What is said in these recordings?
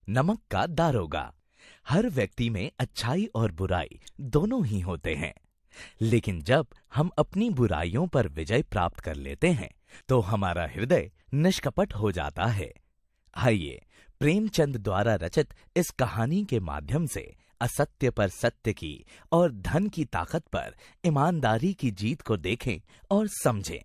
नमक का दारोगा। हर व्यक्ति में अच्छाई और बुराई दोनों ही होते हैं, लेकिन जब हम अपनी बुराइयों पर विजय प्राप्त कर लेते हैं तो हमारा हृदय निष्कपट हो जाता है। आइए प्रेमचंद द्वारा रचित इस कहानी के माध्यम से असत्य पर सत्य की और धन की ताकत पर ईमानदारी की जीत को देखें और समझें।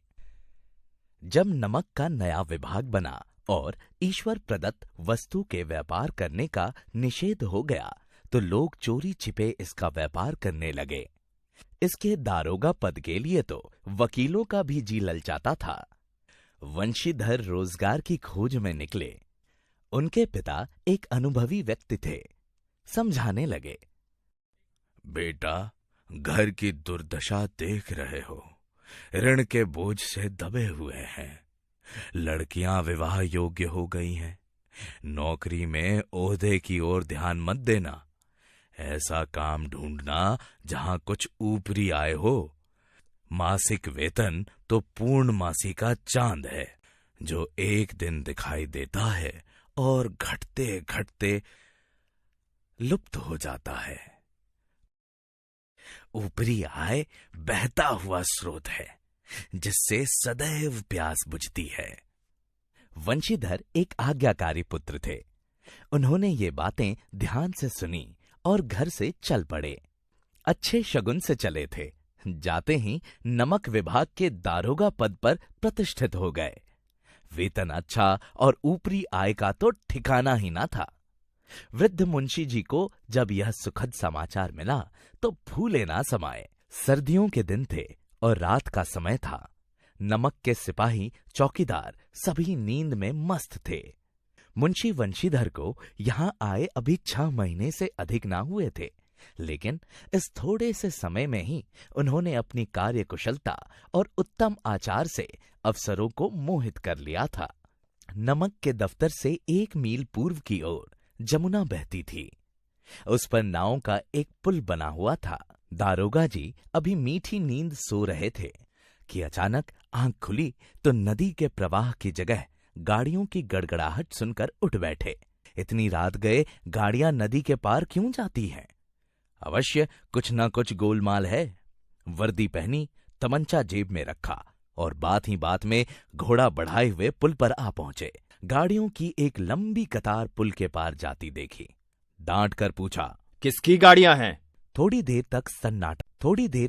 जब नमक का नया विभाग बना और ईश्वर प्रदत्त वस्तु के व्यापार करने का निषेध हो गया तो लोग चोरी छिपे इसका व्यापार करने लगे। इसके दारोगा पद के लिए तो वकीलों का भी जी ललचाता था। वंशीधर रोजगार की खोज में निकले। उनके पिता एक अनुभवी व्यक्ति थे। समझाने लगे, बेटा, घर की दुर्दशा देख रहे हो, ऋण के बोझ से दबे हुए हैं। लड़कियां विवाह योग्य हो गई हैं। नौकरी में ओहदे की ओर ध्यान मत देना। ऐसा काम ढूंढना जहां कुछ ऊपरी आय हो। मासिक वेतन तो पूर्णमासी का चांद है, जो एक दिन दिखाई देता है और घटते घटते लुप्त हो जाता है। ऊपरी आय बहता हुआ स्रोत है, जिससे सदैव प्यास बुझती है। वंशीधर एक आज्ञाकारी पुत्र थे। उन्होंने ये बातें ध्यान से सुनी और घर से चल पड़े। अच्छे शगुन से चले थे। जाते ही नमक विभाग के दारोगा पद पर प्रतिष्ठित हो गए। वेतन अच्छा और ऊपरी आय का तो ठिकाना ही ना था। वृद्ध मुंशी जी को जब यह सुखद समाचार मिला तो फूले ना समाये। सर्दियों के दिन थे और रात का समय था। नमक के सिपाही, चौकीदार सभी नींद में मस्त थे। मुंशी वंशीधर को यहां आए अभी 6 महीने से अधिक ना हुए थे, लेकिन इस थोड़े से समय में ही उन्होंने अपनी कार्यकुशलता और उत्तम आचार से अफसरों को मोहित कर लिया था। नमक के दफ्तर से 1 मील पूर्व की ओर जमुना बहती थी। उस पर नाव का एक पुल बना हुआ था। दारोगा जी अभी मीठी नींद सो रहे थे कि अचानक आंख खुली तो नदी के प्रवाह की जगह गाड़ियों की गड़गड़ाहट सुनकर उठ बैठे। इतनी रात गए गाड़ियां नदी के पार क्यों जाती हैं? अवश्य कुछ न कुछ गोलमाल है। वर्दी पहनी, तमंचा जेब में रखा और बात ही बात में घोड़ा बढ़ाए हुए पुल पर आ पहुंचे। गाड़ियों की एक लंबी कतार पुल के पार जाती देखी। डांट कर पूछा, किसकी गाड़ियां हैं? थोड़ी देर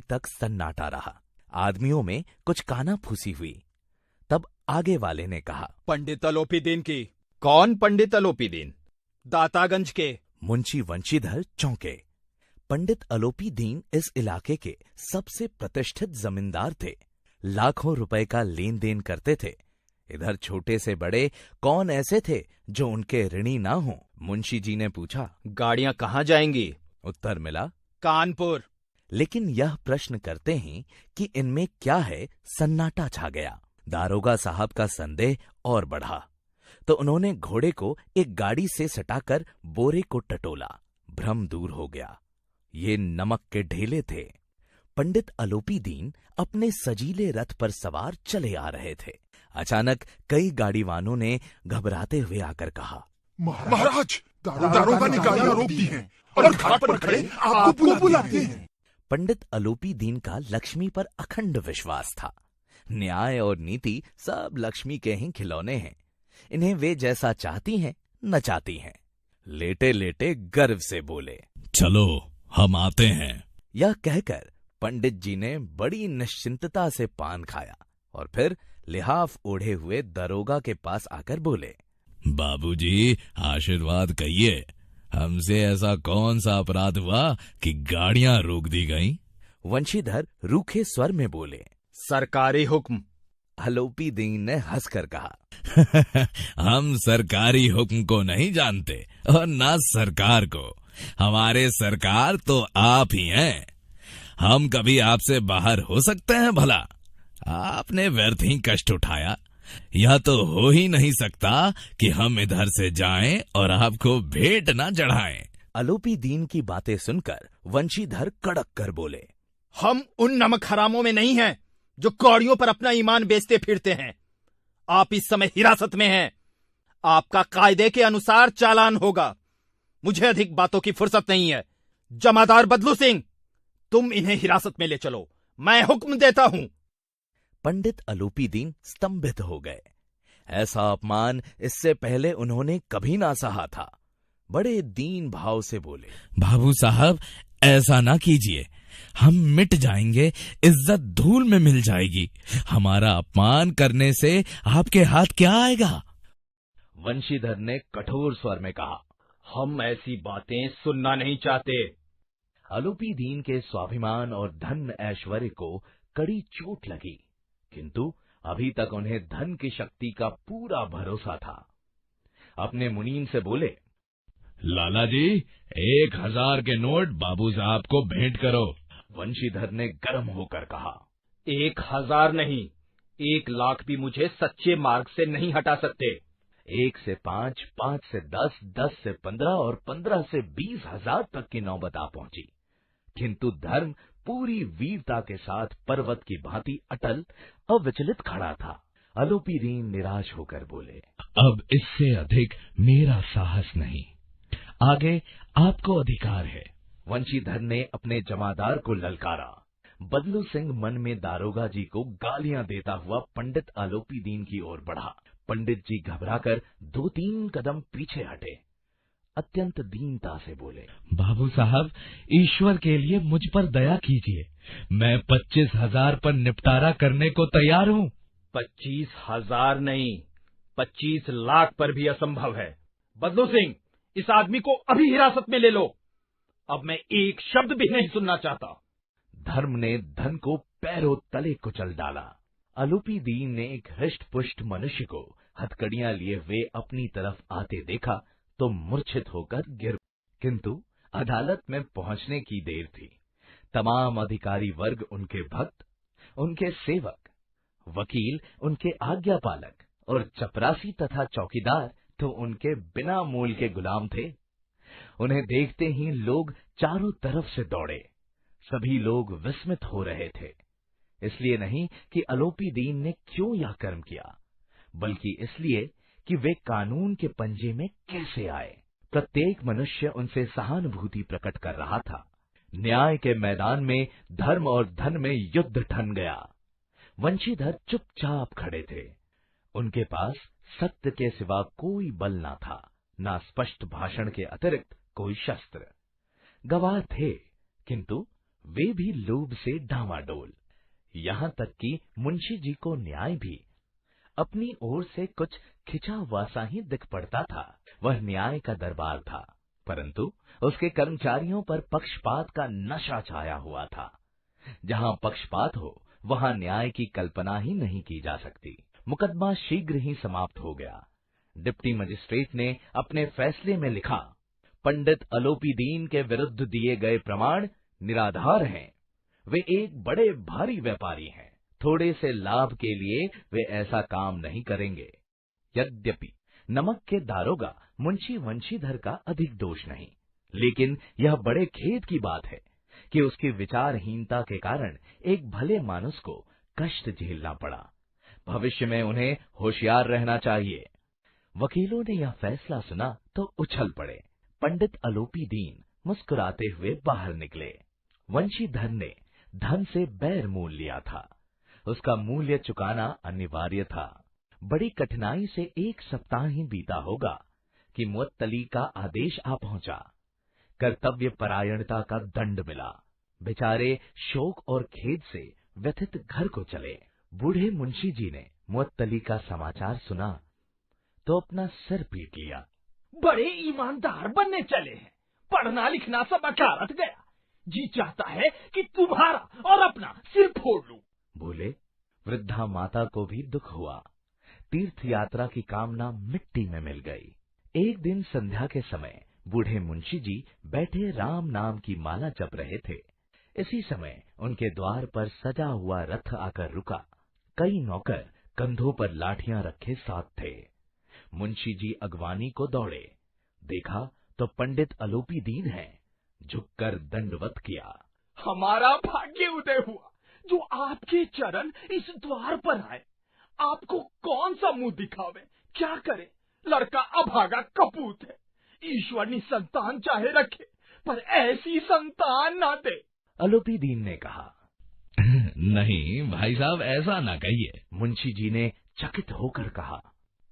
तक सन्नाटा रहा। आदमियों में कुछ कानाफूसी हुई। तब आगे वाले ने कहा, पंडित अलोपीदीन की। कौन पंडित अलोपीदीन? दातागंज के। मुंशी वंशीधर चौंके। पंडित अलोपीदीन इस इलाके के सबसे प्रतिष्ठित जमींदार थे। लाखों रुपए का लेन देन करते थे। इधर छोटे से बड़े कौन ऐसे थे जो उनके ऋणी ना हों? मुंशी जी ने पूछा, गाड़ियां कहाँ जाएंगी? उत्तर मिला, कानपुर। लेकिन यह प्रश्न करते ही कि इनमें क्या है, सन्नाटा छा गया। दारोगा साहब का संदेह और बढ़ा तो उन्होंने घोड़े को एक गाड़ी से सटाकर बोरे को टटोला। भ्रम दूर हो गया। ये नमक के ढेले थे। पंडित अलोपीदीन अपने सजीले रथ पर सवार चले आ रहे थे। अचानक कई गाड़ीवानों ने घबराते हुए आकर कहा, महाराज, दारोगा ने गाड़ियां रोक दी हैं और घाट पर खड़े आपको बुलाते हैं। पंडित अलोपीदीन का लक्ष्मी पर अखंड विश्वास था। न्याय और नीति सब लक्ष्मी के ही खिलौने हैं। इन्हें वे जैसा चाहती हैं नचाती हैं। लेटे लेटे गर्व से बोले, चलो हम आते हैं। यह कहकर पंडित जी ने बड़ी निश्चिंतता से पान खाया और फिर लिहाफ ओढ़े हुए दरोगा के पास आकर बोले, बाबूजी, आशीर्वाद कहिए। हमसे ऐसा कौन सा अपराध हुआ कि गाड़ियां रोक दी गईं? वंशीधर रूखे स्वर में बोले, सरकारी हुक्म। अलोपीदीन ने हंसकर कहा, हम सरकारी हुक्म को नहीं जानते और ना सरकार को। हमारे सरकार तो आप ही हैं। हम कभी आपसे बाहर हो सकते हैं भला? आपने व्यर्थ ही कष्ट उठाया। यह तो हो ही नहीं सकता कि हम इधर से जाएं और आपको भेंट ना चढ़ाएं। अलोपीदीन की बातें सुनकर वंशीधर कड़क कर बोले, हम उन नमक हरामों में नहीं हैं जो कौड़ियों पर अपना ईमान बेचते फिरते हैं। आप इस समय हिरासत में हैं। आपका कायदे के अनुसार चालान होगा। मुझे अधिक बातों की फुर्सत नहीं है। जमादार बदलू सिंह, तुम इन्हें हिरासत में ले चलो, मैं हुक्म देता हूं। पंडित अलूपी दीन स्तंभित हो गए। ऐसा अपमान इससे पहले उन्होंने कभी ना सहा था। बड़े दीन भाव से बोले, बाबू साहब, ऐसा ना कीजिए, हम मिट जाएंगे, इज्जत धूल में मिल जाएगी। हमारा अपमान करने से आपके हाथ क्या आएगा? वंशीधर ने कठोर स्वर में कहा, हम ऐसी बातें सुनना नहीं चाहते। अलूपी दीन के स्वाभिमान और धन ऐश्वर्य को कड़ी चोट लगी, किंतु अभी तक उन्हें धन की शक्ति का पूरा भरोसा था। अपने मुनीम से बोले, लाला जी, 1000 के नोट बाबू साहब को भेंट करो। वंशीधर ने गर्म होकर कहा, 1000 नहीं, 1,00,000 भी मुझे सच्चे मार्ग से नहीं हटा सकते। 1 से 5, 5 से 10, 10 से 15 और 15 से 20,000 तक की नौबत आ पहुंची, किंतु धर्म पूरी वीरता के साथ पर्वत की भांति अटल अविचलित खड़ा था। अलूपी दीन निराश होकर बोले, अब इससे अधिक मेरा साहस नहीं, आगे आपको अधिकार है। वंशीधर ने अपने जमादार को ललकारा। बदलू सिंह मन में दारोगा जी को गालियां देता हुआ पंडित अलूपी दीन की ओर बढ़ा। पंडित जी घबराकर 2-3 कदम पीछे हटे। अत्यंत दीनता से बोले, बाबू साहब, ईश्वर के लिए मुझ पर दया कीजिए, मैं 25,000 पर निपटारा करने को तैयार हूँ। 25,000 नहीं, 25,00,000 पर भी असंभव है। बदलू सिंह, इस आदमी को अभी हिरासत में ले लो। अब मैं एक शब्द भी नहीं सुनना चाहता। धर्म ने धन को पैरों तले कुचल डाला। अलूपी दीन ने एक हृष्ट पुष्ट मनुष्य को हथकड़ियां लिए हुए अपनी तरफ आते देखा तो मूर्छित होकर गिर, किंतु अदालत में पहुंचने की देर थी। तमाम अधिकारी वर्ग उनके भक्त, उनके सेवक, वकील उनके आज्ञापालक और चपरासी तथा चौकीदार तो उनके बिना मूल के गुलाम थे। उन्हें देखते ही लोग चारों तरफ से दौड़े। सभी लोग विस्मित हो रहे थे, इसलिए नहीं कि अलूपी दीन ने क्यों यह कर्म किया, बल्कि इसलिए कि वे कानून के पंजे में कैसे आए। प्रत्येक मनुष्य उनसे सहानुभूति प्रकट कर रहा था। न्याय के मैदान में धर्म और धन में युद्ध ठन गया। वंशीधर चुपचाप खड़े थे। उनके पास सत्य के सिवा कोई बल ना था, ना स्पष्ट भाषण के अतिरिक्त कोई शस्त्र। गवाह थे, किंतु वे भी लोभ से डामाडोल। यहाँ तक कि मुंशी जी को न्याय भी अपनी ओर से कुछ खिंचा हुआ सा ही दिख पड़ता था। वह न्याय का दरबार था, परंतु उसके कर्मचारियों पर पक्षपात का नशा छाया हुआ था। जहाँ पक्षपात हो, वहाँ न्याय की कल्पना ही नहीं की जा सकती। मुकदमा शीघ्र ही समाप्त हो गया। डिप्टी मजिस्ट्रेट ने अपने फैसले में लिखा, पंडित अलूपी दीन के विरुद्ध दिए गए प्रमाण निराधार हैं। वे एक बड़े भारी व्यापारी हैं। थोड़े से लाभ के लिए वे ऐसा काम नहीं करेंगे। यद्यपि नमक के दारोगा मुंशी वंशीधर का अधिक दोष नहीं, लेकिन यह बड़े खेद की बात है कि उसकी विचारहीनता के कारण एक भले मानुस को कष्ट झेलना पड़ा। भविष्य में उन्हें होशियार रहना चाहिए। वकीलों ने यह फैसला सुना तो उछल पड़े। पंडित अलूपी दीन मुस्कुराते हुए बाहर निकले। वंशीधर ने धन से बैर मोल लिया था, उसका मूल्य चुकाना अनिवार्य था। बड़ी कठिनाई से 1 सप्ताह ही बीता होगा कि मुअत्तली का आदेश आ पहुंचा। कर्तव्य परायणता का दंड मिला। बेचारे शोक और खेद से व्यथित घर को चले। बूढ़े मुंशी जी ने मुअत्तली का समाचार सुना तो अपना सिर पीट लिया। बड़े ईमानदार बनने चले हैं, पढ़ना लिखना सब अकारत गया। जी चाहता है कि तुम्हारा और अपना सिर फोड़ लूं। बोले। वृद्धा माता को भी दुख हुआ। तीर्थ यात्रा की कामना मिट्टी में मिल गई। एक दिन संध्या के समय बूढ़े मुंशी जी बैठे राम नाम की माला जप रहे थे। इसी समय उनके द्वार पर सजा हुआ रथ आकर रुका। कई नौकर कंधों पर लाठियां रखे साथ थे। मुंशी जी अगवानी को दौड़े। देखा तो पंडित अलूपी दीन है। झुककर दंडवत किया। हमारा भाग्य उदय हुआ जो आपके चरण इस द्वार पर आए। आपको कौन सा मुंह दिखावे, क्या करे? लड़का अभागा कपूत है। ईश्वर निसंतान चाहे रखे, पर ऐसी संतान ना दे। आलोपी दीन ने कहा। नहीं भाई साहब, ऐसा ना कहिए। मुंशी जी ने चकित होकर कहा।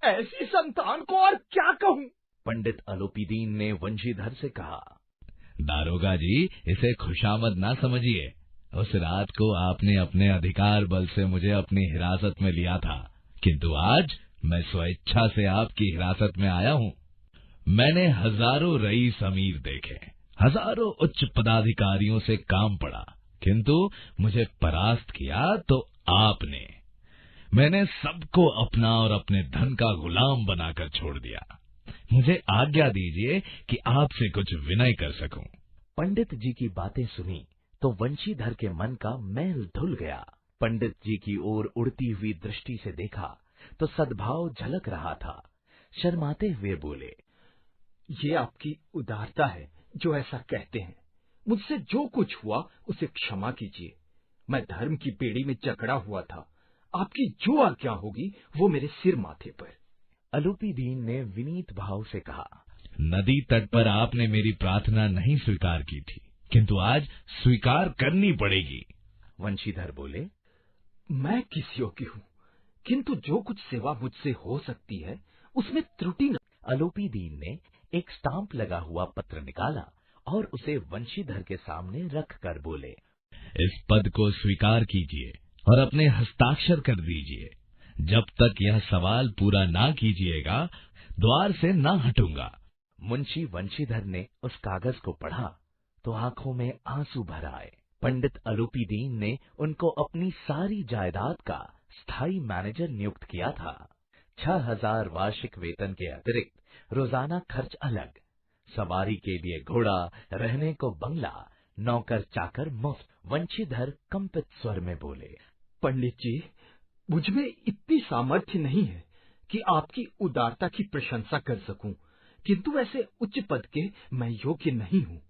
ऐसी संतान को और क्या कहूँ? पंडित आलोपी दीन ने वंशीधर से कहा। दारोगा जी, इसे खुशामद ना समझिए। उस रात को आपने अपने अधिकार बल से मुझे अपनी हिरासत में लिया था, किंतु आज मैं स्वेच्छा से आपकी हिरासत में आया हूँ। मैंने हजारों रईस अमीर देखे, हजारों उच्च पदाधिकारियों से काम पड़ा, किंतु मुझे परास्त किया तो आपने। मैंने सबको अपना और अपने धन का गुलाम बनाकर छोड़ दिया। मुझे आज्ञा दीजिए कि आपसे कुछ विनय कर सकूं। पंडित जी की बातें सुनी तो वंशीधर के मन का मैल धुल गया। पंडित जी की ओर उड़ती हुई दृष्टि से देखा तो सद्भाव झलक रहा था। शर्माते हुए बोले, ये आपकी उदारता है जो ऐसा कहते हैं। मुझसे जो कुछ हुआ उसे क्षमा कीजिए। मैं धर्म की बेड़ी में जकड़ा हुआ था। आपकी जो आज्ञा होगी वो मेरे सिर माथे पर। आलोपी दीन ने विनीत भाव से कहा। नदी तट पर आपने मेरी प्रार्थना नहीं स्वीकार की थी, किंतु आज स्वीकार करनी पड़ेगी। वंशीधर बोले, मैं किस योग्य हूँ, किंतु जो कुछ सेवा मुझसे हो सकती है उसमें त्रुटि न। आलोपी दीन ने एक स्टाम्प लगा हुआ पत्र निकाला और उसे वंशीधर के सामने रख कर बोले, इस पद को स्वीकार कीजिए और अपने हस्ताक्षर कर दीजिए। जब तक यह सवाल पूरा ना कीजिएगा, द्वार से ना हटूंगा। मुंशी वंशीधर ने उस कागज को पढ़ा तो आंखों में आंसू भर आए। पंडित आलोपी दीन ने उनको अपनी सारी जायदाद का स्थायी मैनेजर नियुक्त किया था। 6000 वार्षिक वेतन के अतिरिक्त रोजाना खर्च अलग, सवारी के लिए घोड़ा, रहने को बंगला, नौकर चाकर मुफ्त। वंशीधर कंपित स्वर में बोले, पंडित जी, मुझ में इतनी सामर्थ्य नहीं है कि आपकी उदारता की प्रशंसा कर सकूं, किंतु ऐसे उच्च पद के मैं योग्य नहीं हूँ।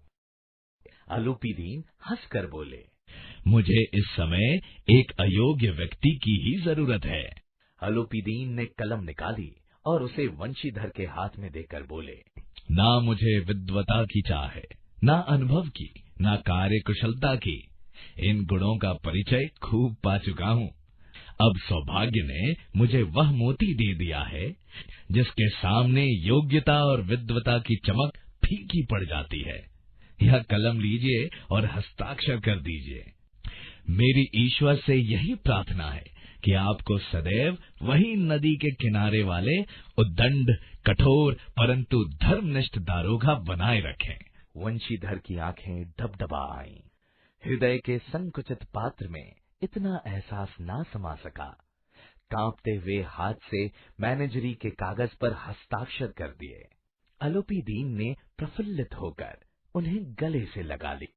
आलोपी दीन हंसकर बोले, मुझे इस समय एक अयोग्य व्यक्ति की ही जरूरत है। आलोपी दीन ने कलम निकाली और उसे वंशीधर के हाथ में देकर बोले, ना मुझे विद्वता की चाह है, ना अनुभव की, ना कार्य कुशलता की। इन गुणों का परिचय खूब पा चुका हूँ। अब सौभाग्य ने मुझे वह मोती दे दिया है जिसके सामने योग्यता और विद्वता की चमक फीकी पड़ जाती है। यह कलम लीजिए और हस्ताक्षर कर दीजिए। मेरी ईश्वर से यही प्रार्थना है कि आपको सदैव वही नदी के किनारे वाले उद्दंड, कठोर परंतु धर्मनिष्ठ दारोगा बनाए रखें। वंशीधर की आंखें डबडबा आईं। हृदय के संकुचित पात्र में इतना एहसास ना समा सका। कांपते हुए हाथ से मैनेजरी के कागज पर हस्ताक्षर कर दिए। आलोपी दीन ने प्रफुल्लित होकर उन्हें गले से लगा ली।